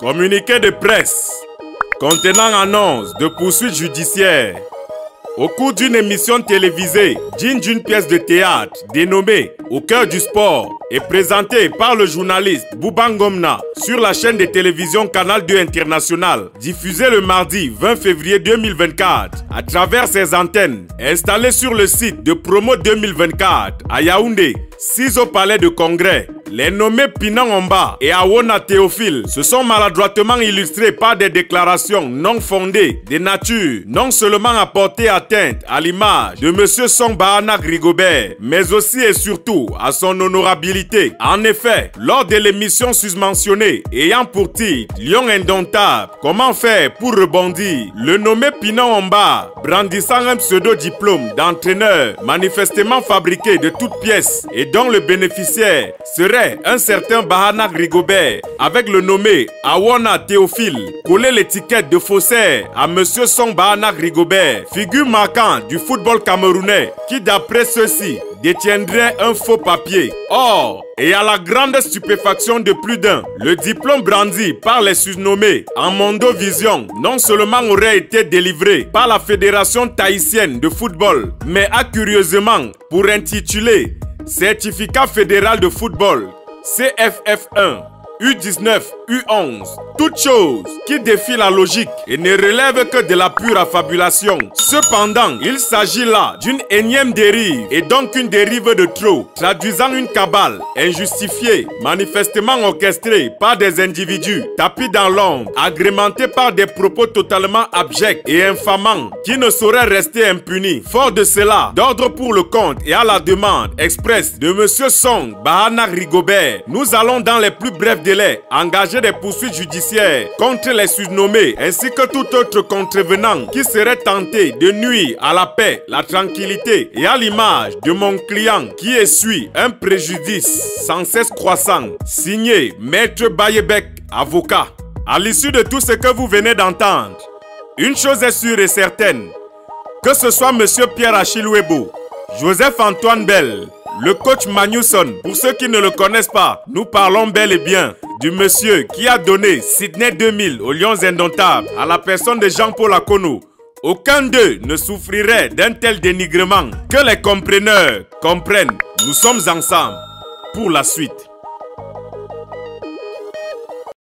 Communiqué de presse contenant annonce de poursuites judiciaires. Au cours d'une émission télévisée digne d'une pièce de théâtre dénommée Au cœur du sport et présentée par le journaliste Bouba Ngomna sur la chaîne de télévision Canal 2 International, diffusée le mardi 20 février 2024 à travers ses antennes installées sur le site de Promo 2024 à Yaoundé, 6 au palais de congrès. Les nommés Pinan Omba et Awona Théophile se sont maladroitement illustrés par des déclarations non fondées de nature non seulement à porter atteinte à l'image de M. Song Bahanak Rigobert, mais aussi et surtout à son honorabilité. En effet, lors de l'émission susmentionnée ayant pour titre Lion indomptable, comment faire pour rebondir, le nommé Pinan Omba, brandissant un pseudo-diplôme d'entraîneur manifestement fabriqué de toutes pièces et dont le bénéficiaire serait un certain Bahanak Rigobert, avec le nommé Awona Théophile, collé l'étiquette de faussaire à M. Song Bahanak Rigobert, figure marquante du football camerounais qui d'après ceux-ci détiendrait un faux papier. Or, et à la grande stupéfaction de plus d'un, le diplôme brandi par les surnommés en Mondovision non seulement aurait été délivré par la Fédération tahitienne de football, mais a curieusement pour intituler Certificat fédéral de football, CFF1, U19, U11, toute chose qui défie la logique et ne relève que de la pure affabulation. Cependant, il s'agit là d'une énième dérive et donc une dérive de trop, traduisant une cabale injustifiée, manifestement orchestrée par des individus tapis dans l'ombre, agrémentés par des propos totalement abjects et infamants qui ne sauraient rester impunis. Fort de cela, d'ordre pour le compte et à la demande expresse de M. Song Bahanak Rigobert, nous allons dans les plus brefs délais engager des poursuites judiciaires contre les surnommés ainsi que tout autre contrevenant qui serait tenté de nuire à la paix, la tranquillité et à l'image de mon client qui essuie un préjudice sans cesse croissant. Signé Maître Bayebek, avocat. À l'issue de tout ce que vous venez d'entendre, une chose est sûre et certaine, que ce soit M. Pierre Achilwebo, Joseph Antoine Bell, le coach Magnusson, pour ceux qui ne le connaissent pas, nous parlons bel et bien du monsieur qui a donné Sydney 2000 aux Lions indomptables à la personne de Jean-Paul Akono. Aucun d'eux ne souffrirait d'un tel dénigrement. Que les compreneurs comprennent, nous sommes ensemble pour la suite.